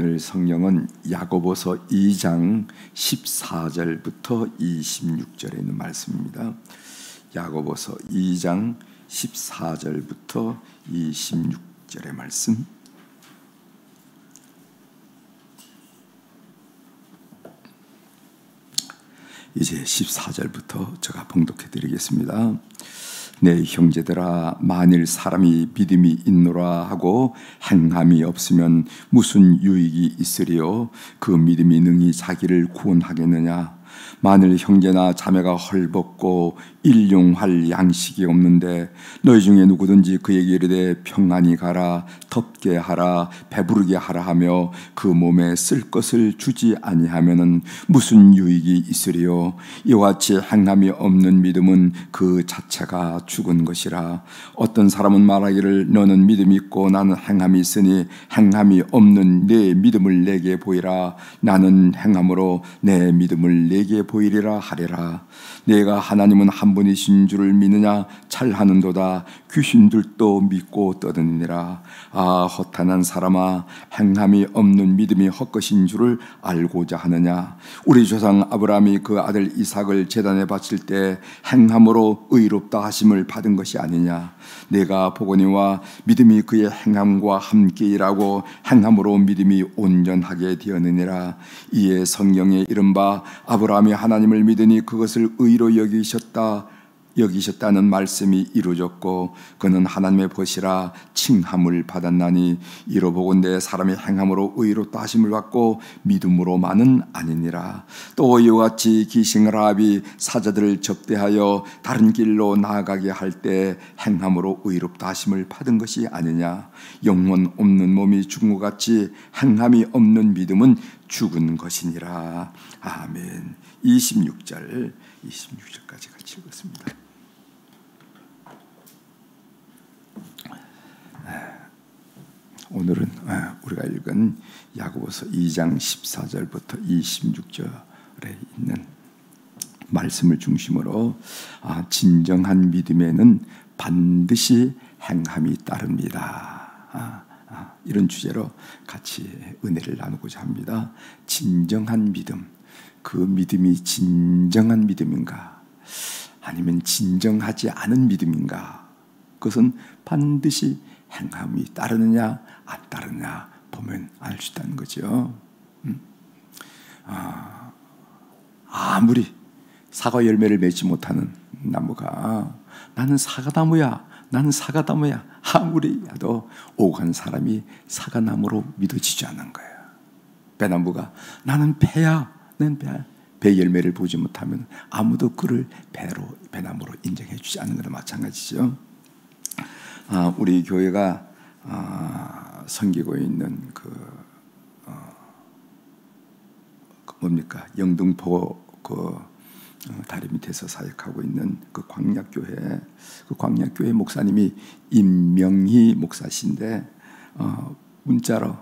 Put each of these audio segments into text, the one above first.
오늘 성경은 야고보서 2장 14절부터 26절에 있는 말씀입니다. 야고보서 2장 14절부터 26절의 말씀. 이제 14절부터 제가 봉독해 드리겠습니다. 내 형제들아, 만일 사람이 믿음이 있노라 하고 행함이 없으면 무슨 유익이 있으리요? 그 믿음이 능히 자기를 구원하겠느냐? 만일 형제나 자매가 헐벗고 일용할 양식이 없는데 너희 중에 누구든지 그에게 이르되 평안히 가라, 덥게 하라, 배부르게 하라 하며 그 몸에 쓸 것을 주지 아니하면은 무슨 유익이 있으리요? 이와 같이 행함이 없는 믿음은 그 자체가 죽은 것이라. 어떤 사람은 말하기를 너는 믿음이 있고 나는 행함이 있으니 행함이 없는 내 믿음을 내게 보이라. 나는 행함으로 내 믿음을 내게 보이리라 하리라. 내가 하나님은 한 분이신 줄을 믿느냐? 찰하는도다. 귀신들도 믿고 떠드니라. 아, 허탄한 사람아, 행함이 없는 믿음이 헛것인 줄을 알고자 하느냐? 우리 조상 아브라함이 그 아들 이삭을 제단에 바칠 때 행함으로 의롭다 하심을 받은 것이 아니냐? 내가 보거니와 믿음이 그의 행함과 함께 일하고 행함으로 믿음이 온전하게 되었느니라. 이에 성경에 이른바 아브라함이 하나님을 믿으니 그것을 의로 여기셨다는 말씀이 이루어졌고 그는 하나님의 벗이라 칭함을 받았나니 이로 보건대 사람이 행함으로 의롭다 하심을 받고 믿음으로만은 아니니라. 또 이와 같이 기생 라합이 사자들을 접대하여 다른 길로 나아가게 할 때 행함으로 의롭다 하심을 받은 것이 아니냐? 영혼 없는 몸이 죽은 것 같이 행함이 없는 믿음은 죽은 것이니라. 아멘. 26절까지 같이 읽었습니다. 오늘은 우리가 읽은 야고보서 2장 14절부터 26절에 있는 말씀을 중심으로 진정한 믿음에는 반드시 행함이 따릅니다. 이런 주제로 같이 은혜를 나누고자 합니다. 진정한 믿음, 그 믿음이 진정한 믿음인가 아니면 진정하지 않은 믿음인가, 그것은 반드시 행함이 따르느냐 안 따르느냐 보면 알 수 있다는 거죠. 아무리 사과 열매를 맺지 못하는 나무가 나는 사과나무야 아무리 해도 오간 사람이 사과나무로 믿어지지 않는 거예요. 배나무가 나는 배야, 배 열매를 보지 못하면 아무도 그를 배나무로 인정해 주지 않는 거나 마찬가지죠. 우리 교회가 섬기고 있는 영등포 다리 밑에서 사역하고 있는 그 광약교회 목사님이 임명희 목사신데 문자로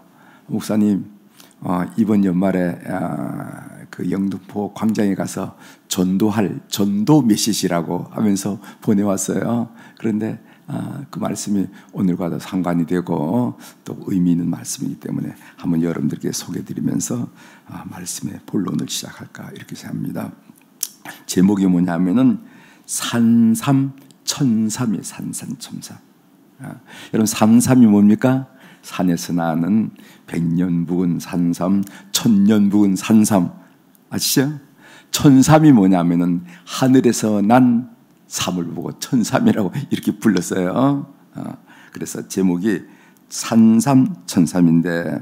목사님 이번 연말에 그 영등포 광장에 가서 전도 메시지라고 하면서 보내왔어요. 그런데 그 말씀이 오늘과도 상관이 되고 또 의미 있는 말씀이기 때문에 한번 여러분들께 소개해드리면서 말씀의 본론을 시작할까 이렇게 생각합니다. 제목이 뭐냐면은 산삼천삼이에요. 산삼천삼. 여러분, 산삼이 뭡니까? 산에서 나는 백년 묵은 산삼, 천년 묵은 산삼 아시죠? 천삼이 뭐냐면은 하늘에서 난 삼을 보고 천삼이라고 이렇게 불렀어요. 그래서 제목이 산삼천삼인데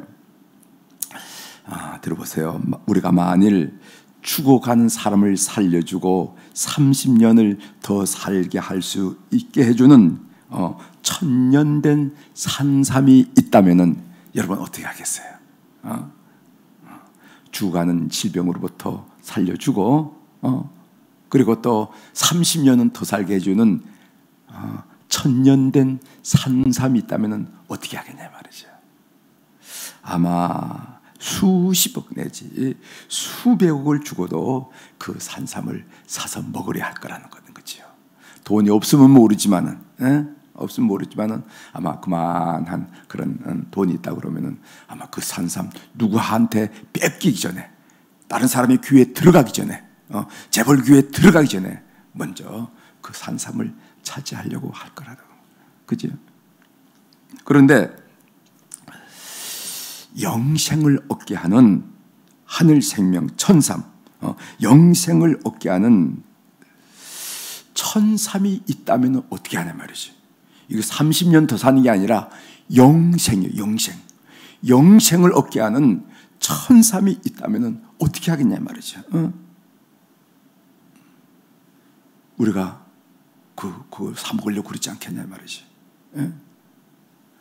들어보세요. 우리가 만일 죽어가는 사람을 살려주고 30년을 더 살게 할 수 있게 해주는 천년 된 산삼이 있다면은 여러분 어떻게 하겠어요? 죽어가는 질병으로부터 살려주고 그리고 또 30년은 더 살게 해주는 천년 된 산삼이 있다면은 어떻게 하겠냐 말이죠. 아마 수십억 내지 수백억을 주고도 그 산삼을 사서 먹으려 할 거라는 거죠. 돈이 없으면 모르지만은 없으면 모르지만은 아마 그만한 그런 돈이 있다 그러면은 아마 그 산삼 누구한테 뺏기기 전에, 다른 사람의 귀에 들어가기 전에, 재벌 귀에 들어가기 전에 먼저 그 산삼을 차지하려고 할 거라고. 그죠? 그런데 영생을 얻게 하는 하늘 생명 천삼, 영생을 얻게 하는 천삼이 있다면 어떻게 하냐 말이지. 이거 30년 더 사는 게 아니라 영생이에요. 영생을 얻게 하는 천삼이 있다면 어떻게 하겠냐 말이죠. 우리가 그걸 사 먹으려고 그러지 않겠냐 말이지.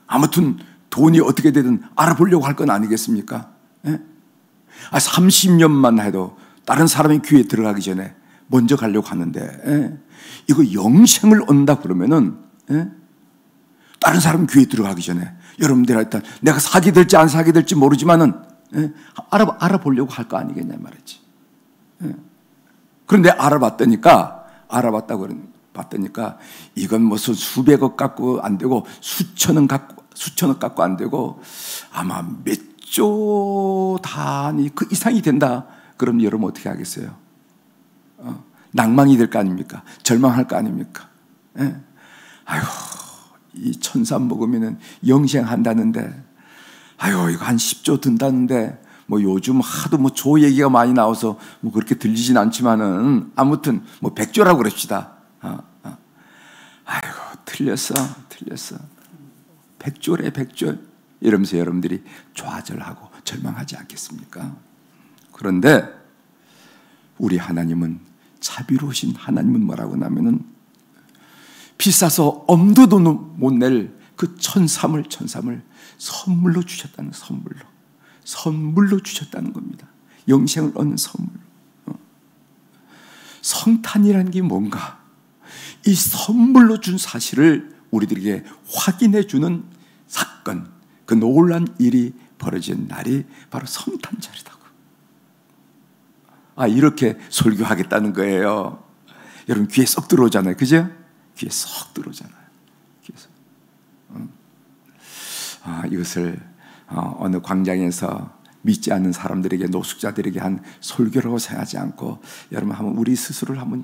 아무튼 돈이 어떻게 되든 알아보려고 할 건 아니겠습니까? 30년만 해도 다른 사람의 귀에 들어가기 전에 먼저 가려고 하는데, 이거 영생을 얻는다 그러면은, 다른 사람 귀에 들어가기 전에, 여러분들 일단 내가 사게 될지 안 사게 될지 모르지만은, 알아보려고 할 거 아니겠냐 말이지. 그런데 알아봤다니까 이건 무슨 수백억 갖고 안 되고 수천억 갖고 안 되고 아마 몇 조 단위 그 이상이 된다. 그럼 여러분 어떻게 하겠어요? 낭망이 될 거 아닙니까? 절망할 거 아닙니까? 아이고, 이 천삼 먹으면 영생한다는데, 아이고, 이거 한 10조 든다는데, 뭐 요즘 하도 뭐 조 얘기가 많이 나와서 뭐 그렇게 들리진 않지만은 아무튼 뭐 100조라고 그럽시다. 아이고, 틀렸어. 100조래, 100조. 이러면서 여러분들이 좌절하고 절망하지 않겠습니까? 그런데 우리 하나님은, 자비로우신 하나님은 뭐라고 하냐면은 비싸서 엄두도 못 낼 그 천삼을 선물로 주셨다는, 선물로 주셨다는 겁니다. 영생을 얻는 선물로. 성탄이라는 게 뭔가, 이 선물로 준 사실을 우리들에게 확인해 주는 사건, 그 놀란 일이 벌어진 날이 바로 성탄절이라고. 이렇게 설교하겠다는 거예요. 여러분 귀에 쏙 들어오잖아요. 그죠? 귀에 쏙 들어오잖아요. 귀에서. 이것을 어느 광장에서 믿지 않는 사람들에게, 노숙자들에게 한 설교라고 생각하지 않고, 여러분 한번 우리 스스로를 한번,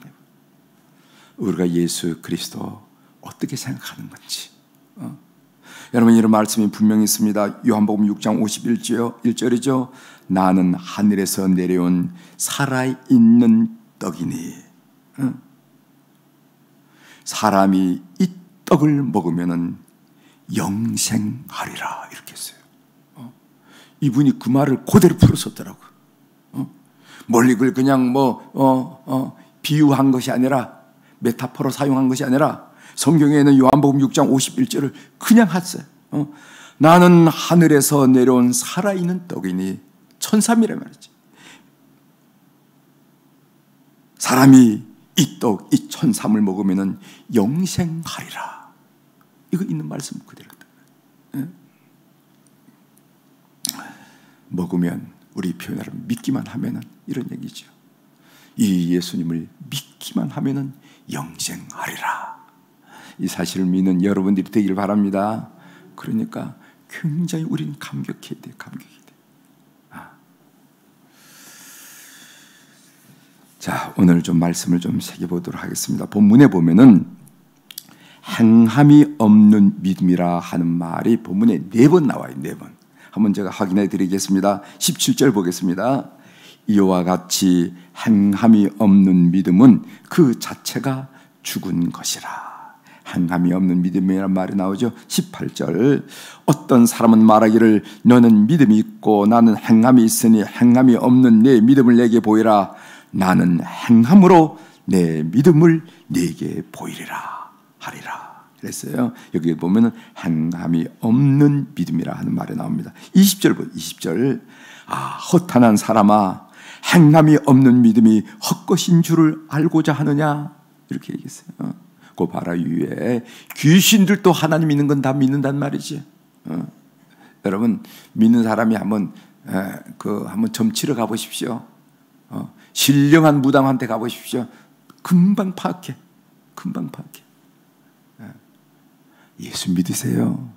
우리가 예수 그리스도 어떻게 생각하는 건지. 여러분 이런 말씀이 분명히 있습니다. 요한복음 6장 51절이죠. 나는 하늘에서 내려온 살아있는 떡이니, 사람이 이 떡을 먹으면 영생하리라, 이렇게 했어요. 이분이 그 말을 그대로 풀어섰더라고요. 멀리 그걸 그냥 비유한 것이 아니라, 메타포로 사용한 것이 아니라 성경에는 요한복음 6장 51절을 그냥 했어요. 나는 하늘에서 내려온 살아있는 떡이니, 천삼이라 말이지. 사람이 이 떡, 이 천삼을 먹으면 영생하리라. 이거 있는 말씀 그대로. 먹으면, 우리 표현하면 믿기만 하면은 이런 얘기죠. 이 예수님을 믿기만 하면은 영생하리라. 이 사실을 믿는 여러분들이 되기를 바랍니다. 그러니까 굉장히 우리는 감격해야 돼. 자, 오늘 좀 말씀을 좀 새겨보도록 하겠습니다. 본문에 보면은 행함이 없는 믿음이라 하는 말이 본문에 4번 나와요. 4번. 한번 제가 확인해 드리겠습니다. 17절 보겠습니다. 이와 같이 행함이 없는 믿음은 그 자체가 죽은 것이라. 행함이 없는 믿음이라는 말이 나오죠. 18절. 어떤 사람은 말하기를 너는 믿음이 있고 나는 행함이 있으니 행함이 없는 내 믿음을 내게 보이라. 나는 행함으로 내 믿음을 내게 보이리라 하리라. 그랬어요. 여기 보면은 행함이 없는 믿음이라 하는 말이 나옵니다. 20절. 허탄한 사람아, 행함이 없는 믿음이 헛것인 줄을 알고자 하느냐, 이렇게 얘기했어요. 그 바라 위에 귀신들도 하나님 있는 건 다 믿는단 말이지. 여러분 믿는 사람이 한번 점치러 가보십시오. 신령한 무당한테 가보십시오. 금방 파악해. 예수 믿으세요?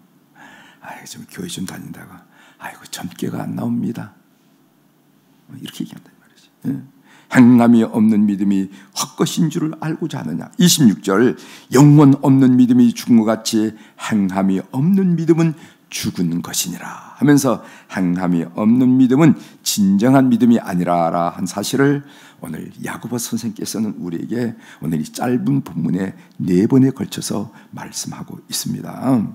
아이고, 좀 교회 좀 다닌다고. 아이고, 점괘가 안 나옵니다. 이렇게 얘기한단 말이지. 행함이 없는 믿음이 헛것인 줄을 알고자 하느냐. 26절, 영원 없는 믿음이 죽은 것 같이 행함이 없는 믿음은 죽은 것이니라 하면서 행함이 없는 믿음은 진정한 믿음이 아니라 한 사실을 오늘 야고보 선생께서는 우리에게 오늘 이 짧은 본문에 4번에 걸쳐서 말씀하고 있습니다.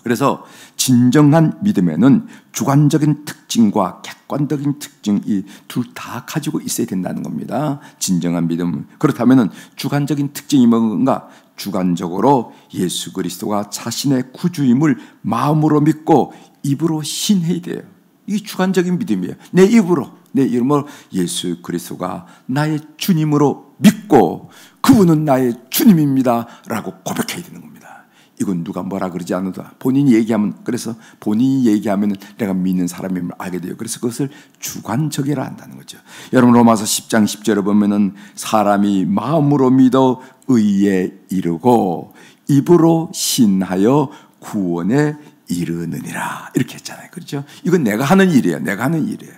그래서 진정한 믿음에는 주관적인 특징과 객관적인 특징, 이 둘 다 가지고 있어야 된다는 겁니다. 진정한 믿음. 그렇다면 주관적인 특징이 뭔가? 주관적으로 예수 그리스도가 자신의 구주임을 마음으로 믿고 입으로 신해야 돼요. 이게 주관적인 믿음이에요. 내 입으로, 내 이름으로 예수 그리스도가 나의 주님으로 믿고 그분은 나의 주님입니다 라고 고백해야 되는 겁니다. 이건 누가 뭐라 그러지 않아도 본인이 얘기하면, 그래서 본인이 얘기하면 내가 믿는 사람임을 알게 돼요. 그래서 그것을 주관적이라 한다는 거죠. 여러분 로마서 10장 10절에 보면은 사람이 마음으로 믿어 의에 이르고 입으로 신하여 구원에 이르느니라 이렇게 했잖아요. 그렇죠? 이건 내가 하는 일이에요. 내가 하는 일이에요.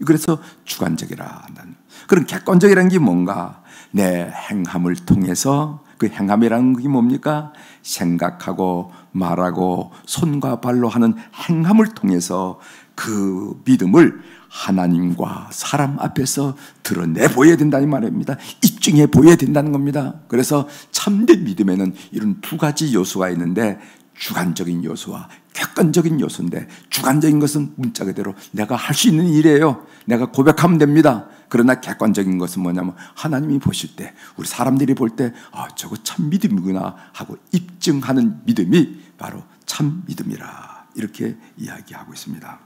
그래서 주관적이라 한다는. 그럼 객관적이라는 게 뭔가? 내 행함을 통해서, 그 행함이라는 게 뭡니까? 생각하고 말하고 손과 발로 하는 행함을 통해서 그 믿음을 하나님과 사람 앞에서 드러내 보여야 된다는 말입니다. 입증해 보여야 된다는 겁니다. 그래서 참된 믿음에는 이런 두 가지 요소가 있는데, 주관적인 요소와 객관적인 요소인데, 주관적인 것은 문자 그대로 내가 할 수 있는 일이에요. 내가 고백하면 됩니다. 그러나 객관적인 것은 뭐냐면 하나님이 보실 때, 우리 사람들이 볼 때 저거 참 믿음이구나 하고 입증하는 믿음이 바로 참 믿음이라 이렇게 이야기하고 있습니다.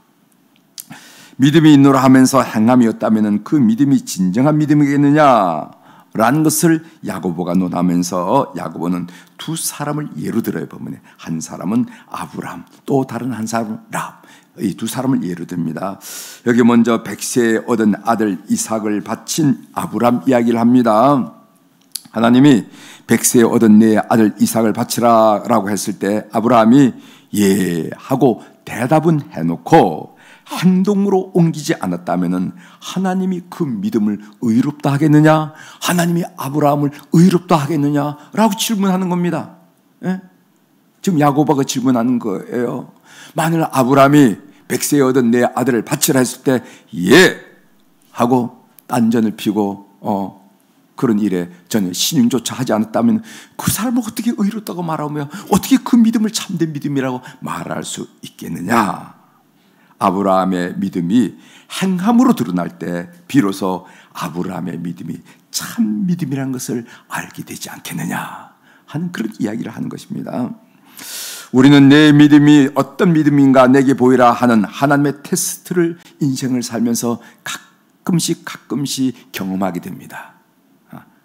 믿음이 있노라 하면서 행함이 없다면 그 믿음이 진정한 믿음이겠느냐 라는 것을 야고보가 논하면서, 야고보는 두 사람을 예로 들어요. 보면 한 사람은 아브라함, 또 다른 한 사람은 랍, 이 두 사람을 예로 듭니다. 여기 먼저 100세에 얻은 아들 이삭을 바친 아브라함 이야기를 합니다. 하나님이 100세에 얻은 내 아들 이삭을 바치라 라고 했을 때 아브라함이 예 하고 대답은 해놓고 행동으로 옮기지 않았다면 하나님이 그 믿음을 의롭다 하겠느냐? 하나님이 아브라함을 의롭다 하겠느냐? 라고 질문하는 겁니다. 예? 지금 야고보가 질문하는 거예요. 만일 아브라함이 100세에 얻은 내 아들을 바치라 했을 때 예 하고 딴전을 피고 그런 일에 전혀 신임조차 하지 않았다면 그 사람을 어떻게 의롭다고 말하며 어떻게 그 믿음을 참된 믿음이라고 말할 수 있겠느냐? 아브라함의 믿음이 행함으로 드러날 때 비로소 아브라함의 믿음이 참 믿음이라는 것을 알게 되지 않겠느냐 하는 그런 이야기를 하는 것입니다. 우리는 내 믿음이 어떤 믿음인가 내게 보이라 하는 하나님의 테스트를 인생을 살면서 가끔씩 경험하게 됩니다.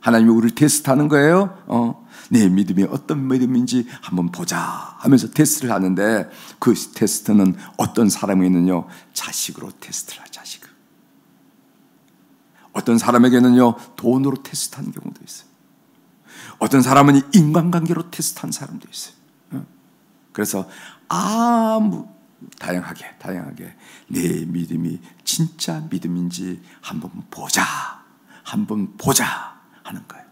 하나님이 우리를 테스트하는 거예요. 내 믿음이 어떤 믿음인지 한번 보자 하면서 테스트를 하는데, 그 테스트는 어떤 사람에게는요 자식으로 테스트를 하죠. 자식을. 어떤 사람에게는요 돈으로 테스트하는 경우도 있어요. 어떤 사람은 인간관계로 테스트한 사람도 있어요. 그래서 아무 다양하게 내 믿음이 진짜 믿음인지 한번 보자 하는 거예요.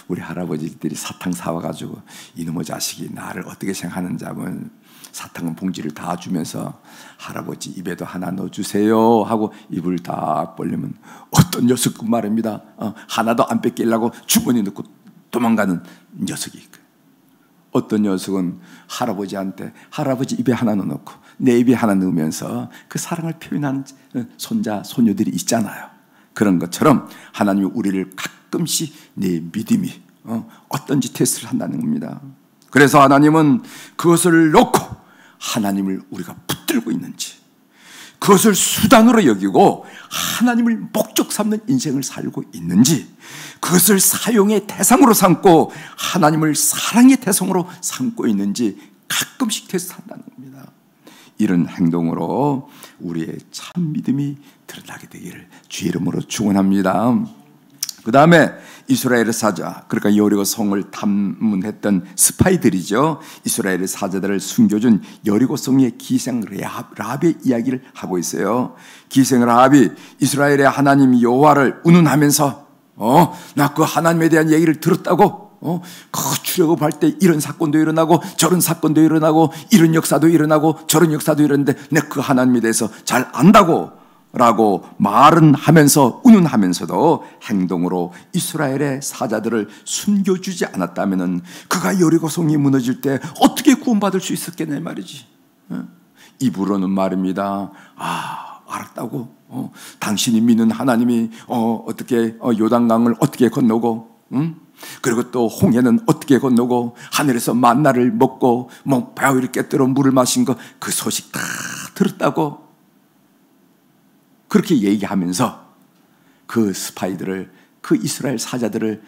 우리 할아버지들이 사탕 사와가지고 이놈의 자식이 나를 어떻게 생각하는지 하면 사탕은 봉지를 다 주면서 할아버지 입에도 하나 넣어주세요 하고 입을 다 벌리면 어떤 녀석 말입니다. 하나도 안 뺏기려고 주머니 넣고 도망가는 녀석이 있고요. 어떤 녀석은 할아버지한테 할아버지 입에 하나 넣어놓고 내 입에 하나 넣으면서 그 사랑을 표현하는 손자 손녀들이 있잖아요. 그런 것처럼 하나님이 우리를 가끔씩 내 믿음이 어떤지 테스트를 한다는 겁니다. 그래서 하나님은 그것을 놓고 하나님을 우리가 붙들고 있는지, 그것을 수단으로 여기고 하나님을 목적 삼는 인생을 살고 있는지, 그것을 사용의 대상으로 삼고 하나님을 사랑의 대상으로 삼고 있는지 가끔씩 테스트한다는 겁니다. 이런 행동으로 우리의 참 믿음이 드러나게 되기를 주의 이름으로 축원합니다. 그 다음에 이스라엘의 사자, 그러니까 여리고 성을 탐문했던 스파이들이죠. 이스라엘의 사자들을 숨겨준 여리고 성의 기생 라합의 이야기를 하고 있어요. 기생 라합이 이스라엘의 하나님 여호와를 운운하면서 나 그 하나님에 대한 얘기를 들었다고, 그 출애굽할 때 이런 사건도 일어나고 저런 사건도 일어나고 이런 역사도 일어나고 저런 역사도 일어났는데 내 그 하나님에 대해서 잘 안다고 라고 말은 하면서 운운하면서도 행동으로 이스라엘의 사자들을 숨겨주지 않았다면 그가 여리고 성이 무너질 때 어떻게 구원받을 수 있었겠냐 말이지. 입으로는 말입니다. 알았다고. 당신이 믿는 하나님이 어떻게 요단강을 어떻게 건너고, 그리고 또 홍해는 어떻게 건너고 하늘에서 만나를 먹고 바위를 깨뜨려 물을 마신 거 그 소식 다 들었다고. 그렇게 얘기하면서 그 스파이들을, 그 이스라엘 사자들을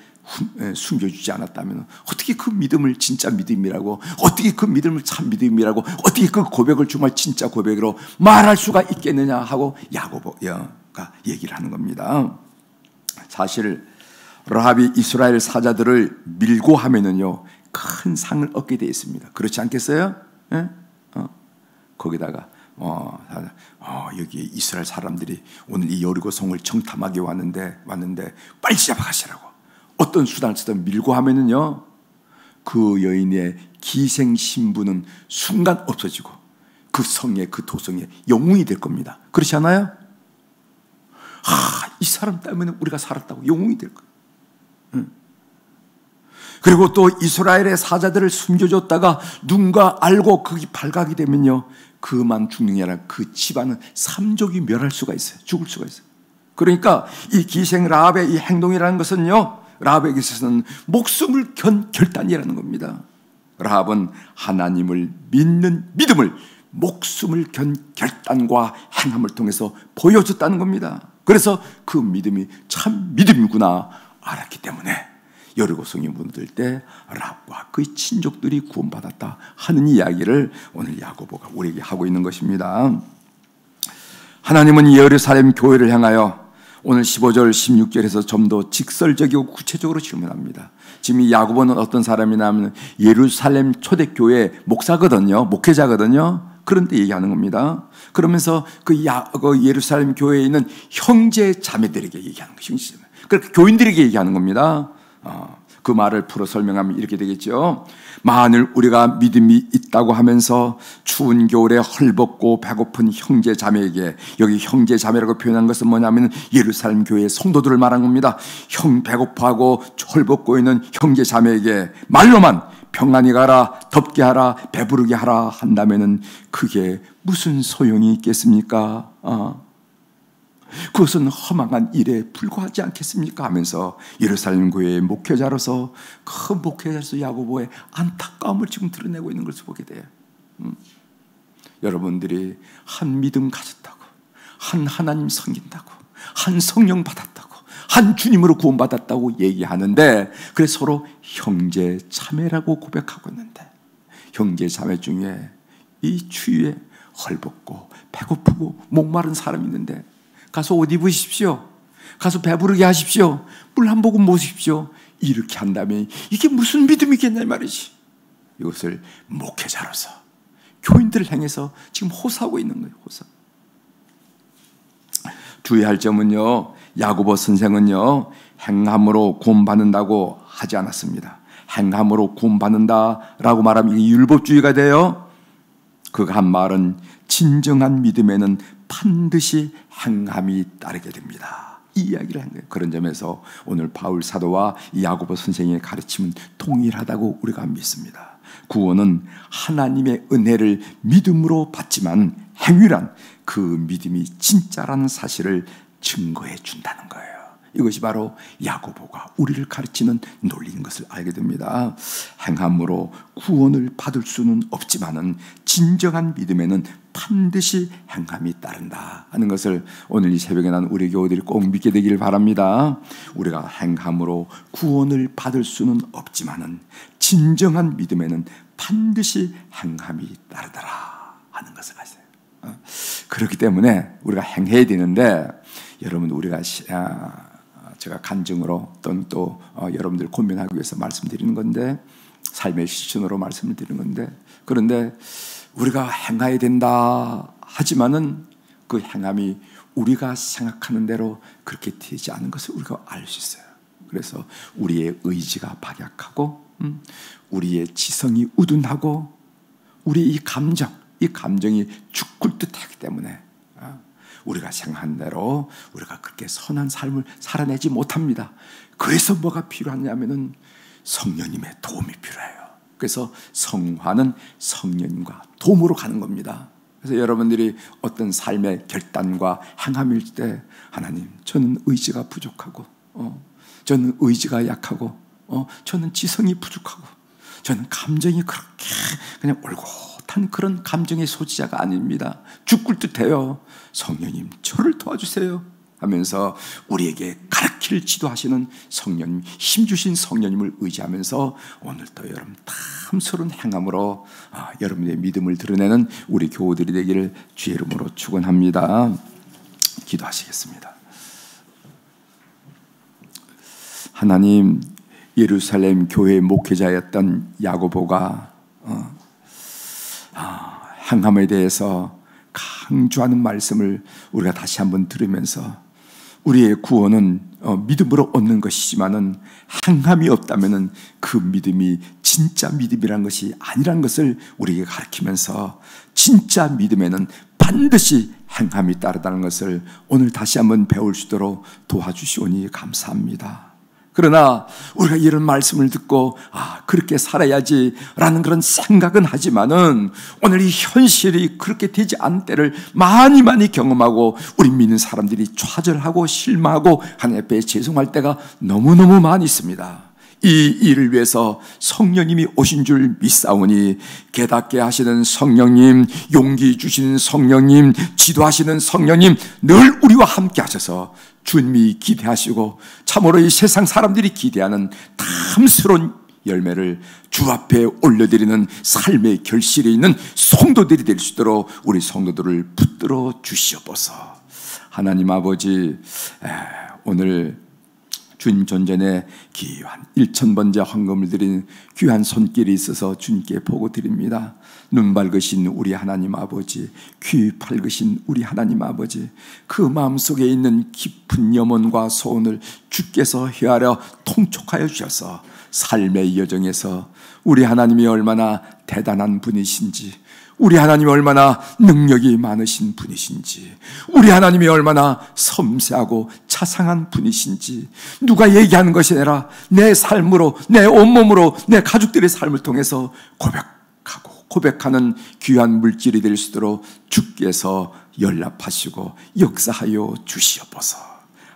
숨겨주지 않았다면 어떻게 그 믿음을 진짜 믿음이라고, 어떻게 그 믿음을 참 믿음이라고, 어떻게 그 고백을 정말 진짜 고백으로 말할 수가 있겠느냐 하고 야고보가 얘기를 하는 겁니다. 사실 라합이 이스라엘 사자들을 밀고 하면은요 큰 상을 얻게 되어 있습니다. 그렇지 않겠어요? 거기다가 여기 이스라엘 사람들이 오늘 이 여리고 성을 정탐하게 왔는데 빨리 잡아가시라고 어떤 수단을 쓰든 밀고 하면은요 그 여인의 기생 신분은 순간 없어지고 그 성에, 그 도성에 영웅이 될 겁니다. 그렇지 않아요? 이 사람 때문에 우리가 살았다고 영웅이 될 거예요. 그리고 또 이스라엘의 사자들을 숨겨줬다가 누군가 알고 그게 발각이 되면요 그만 죽는 게 아니라 그 집안은 삼족이 멸할 수가 있어요. 죽을 수가 있어요. 그러니까 이 기생 라합의 이 행동이라는 것은요 라합에게 있어서는 목숨을 건 결단이라는 겁니다. 라합은 하나님을 믿는 믿음을 목숨을 건 결단과 행함을 통해서 보여줬다는 겁니다. 그래서 그 믿음이 참 믿음이구나 알았기 때문에 여리고 성이 무너질 때 라합과 그의 친족들이 구원받았다 하는 이야기를 오늘 야고보가 우리에게 하고 있는 것입니다. 하나님은 예루살렘 교회를 향하여 오늘 15절 16절에서 좀 더 직설적이고 구체적으로 질문합니다. 지금 이 야고보는 어떤 사람이냐면 예루살렘 초대교회 목사거든요, 목회자거든요. 그런데 얘기하는 겁니다. 그러면서 그 예루살렘 교회에 있는 형제 자매들에게 얘기하는 것입니다. 그러니까 교인들에게 얘기하는 겁니다. 그 말을 풀어 설명하면 이렇게 되겠죠. 만일 우리가 믿음이 있다고 하면서 추운 겨울에 헐벗고 배고픈 형제 자매에게, 여기 형제 자매라고 표현한 것은 뭐냐면 예루살렘 교회의 성도들을 말한 겁니다. 배고파하고 헐벗고 있는 형제 자매에게 말로만 평안히 가라, 덥게 하라, 배부르게 하라 한다면은 그게 무슨 소용이 있겠습니까? 그것은 허망한 일에 불과하지 않겠습니까? 하면서 예루살렘 교회의 목회자로서 그 목회자로서 야고보의 안타까움을 지금 드러내고 있는 것을 보게 돼요. 여러분들이 한 믿음 가졌다고, 한 하나님 섬긴다고, 한 성령 받았다고, 한 주님으로 구원받았다고 얘기하는데 그래서 서로 형제 자매라고 고백하고 있는데 형제 자매 중에 이 추위에 헐벗고 배고프고 목마른 사람이 있는데 가서 옷 입으십시오. 가서 배부르게 하십시오. 물 한 모금 모십시오. 이렇게 한다면 이게 무슨 믿음이겠냐 말이지. 이것을 목회자로서 교인들을 향해서 지금 호소하고 있는 거예요. 호소. 주의할 점은요, 야고보 선생은요 행함으로 구원받는다고 하지 않았습니다. 행함으로 구원받는다라고 말하면 이게 율법주의가 돼요. 그가 한 말은 진정한 믿음에는 반드시 행함이 따르게 됩니다. 이 이야기를 한 거예요. 그런 점에서 오늘 바울 사도와 야고보 선생의 가르침은 동일하다고 우리가 믿습니다. 구원은 하나님의 은혜를 믿음으로 받지만 행위란 그 믿음이 진짜라는 사실을 증거해 준다는 거예요. 이것이 바로 야고보가 우리를 가르치는 논리인 것을 알게 됩니다. 행함으로 구원을 받을 수는 없지만은 진정한 믿음에는 반드시 행함이 따른다 하는 것을 오늘 이 새벽에 난 우리 교우들이 꼭 믿게 되기를 바랍니다. 우리가 행함으로 구원을 받을 수는 없지만은 진정한 믿음에는 반드시 행함이 따르더라 하는 것을 아세요. 그렇기 때문에 우리가 행해야 되는데 여러분 우리가 제가 간증으로 또는 또 여러분들 고민하기 위해서 말씀드리는 건데, 삶의 실천으로 말씀을 드리는 건데, 그런데 우리가 행해야 된다 하지만은 그 행함이 우리가 생각하는 대로 그렇게 되지 않은 것을 우리가 알 수 있어요. 그래서 우리의 의지가 박약하고 우리의 지성이 우둔하고 우리의 이 감정이 죽을 듯하기 때문에 우리가 생각한 대로 우리가 그렇게 선한 삶을 살아내지 못합니다. 그래서 뭐가 필요하냐면은 성령님의 도움이 필요해요. 그래서 성화는 성령님과 도움으로 가는 겁니다. 그래서 여러분들이 어떤 삶의 결단과 행함일 때, 하나님, 저는 의지가 부족하고 저는 의지가 약하고 저는 지성이 부족하고 저는 감정이 그렇게 그냥 올곧한 그런 감정의 소지자가 아닙니다. 죽을 듯해요. 성령님, 저를 도와주세요 하면서 우리에게 가르치를 지도하시는 성령님, 힘주신 성령님을 의지하면서 오늘도 여러분 탐스러운 행함으로 여러분의 믿음을 드러내는 우리 교우들이 되기를 주의 이름으로 축원합니다. 기도하시겠습니다. 하나님, 예루살렘 교회 목회자였던 야고보가 행함에 대해서 강조하는 말씀을 우리가 다시 한번 들으면서 우리의 구원은 믿음으로 얻는 것이지만은 행함이 없다면은 그 믿음이 진짜 믿음이란 것이 아니란 것을 우리에게 가르치면서 진짜 믿음에는 반드시 행함이 따르다는 것을 오늘 다시 한번 배울 수 있도록 도와주시오니 감사합니다. 그러나 우리가 이런 말씀을 듣고 그렇게 살아야지 라는 그런 생각은 하지만은 오늘 이 현실이 그렇게 되지 않은 때를 많이 경험하고 우리 믿는 사람들이 좌절하고 실망하고 하나님 앞에 죄송할 때가 너무너무 많이 있습니다. 이 일을 위해서 성령님이 오신 줄 믿사오니 깨닫게 하시는 성령님, 용기 주시는 성령님, 지도하시는 성령님 늘 우리와 함께 하셔서 주님이 기대하시고 참으로 이 세상 사람들이 기대하는 탐스러운 열매를 주 앞에 올려드리는 삶의 결실이 있는 성도들이 될 수 있도록 우리 성도들을 붙들어 주시옵소서. 하나님 아버지, 오늘 주님 존전에 귀한 1000번째 헌금을 드린 귀한 손길이 있어서 주님께 보고 드립니다. 눈 밝으신 우리 하나님 아버지, 귀 밝으신 우리 하나님 아버지, 그 마음속에 있는 깊은 염원과 소원을 주께서 헤아려 통촉하여 주셔서 삶의 여정에서 우리 하나님이 얼마나 대단한 분이신지, 우리 하나님이 얼마나 능력이 많으신 분이신지, 우리 하나님이 얼마나 섬세하고 자상한 분이신지 누가 얘기하는 것이 아니라 내 삶으로, 내 온몸으로, 내 가족들의 삶을 통해서 고백하는 귀한 물질이 될 수 있도록 주께서 연락하시고 역사하여 주시옵소서.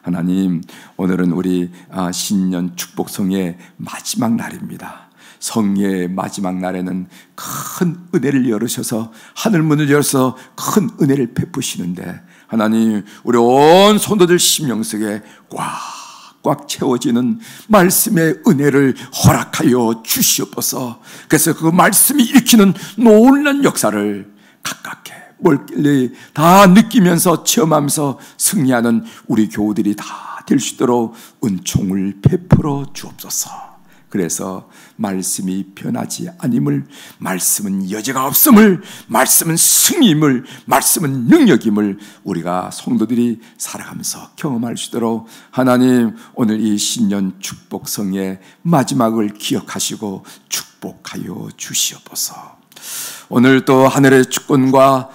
하나님, 오늘은 우리 신년 축복성의 마지막 날입니다. 성례의 마지막 날에는 큰 은혜를 열으셔서 하늘문을 열어서 큰 은혜를 베푸시는데, 하나님, 우리 온 성도들 심령 속에 꽉 채워지는 말씀의 은혜를 허락하여 주시옵소서. 그래서 그 말씀이 일으키는 놀라운 역사를 가깝게 멀리 다 느끼면서 체험하면서 승리하는 우리 교우들이 다 될 수 있도록 은총을 베풀어 주옵소서. 그래서 말씀이 변하지 아님을, 말씀은 여지가 없음을, 말씀은 승리임을, 말씀은 능력임을 우리가 성도들이 살아가면서 경험할 수 있도록 하나님, 오늘 이 신년 축복성의 마지막을 기억하시고 축복하여 주시옵소서. 오늘 또 하늘의 주권과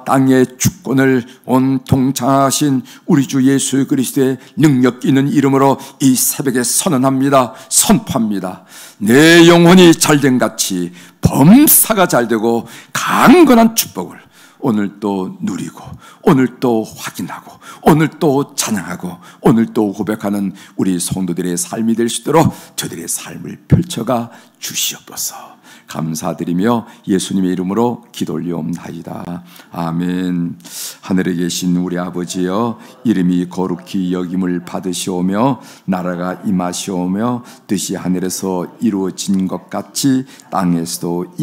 땅의 주권을 온통 장하신 우리 주 예수 그리스도의 능력 있는 이름으로 이 새벽에 선언합니다. 선포합니다. 내 영혼이 잘된 같이 범사가 잘되고 강건한 축복을 오늘 또 누리고, 오늘 또 확인하고, 오늘 또 찬양하고, 오늘 또 고백하는 우리 성도들의 삶이 될 수 있도록 저들의 삶을 펼쳐가 주시옵소서. 감사드리며 예수님의 이름으로 기도 올리옵나이다. 아멘. 하늘에 계신 우리 아버지여, 이름이 거룩히 여김을 받으시오며 나라가 임하시오며 뜻이 하늘에서 이루어진 것 같이 땅에서도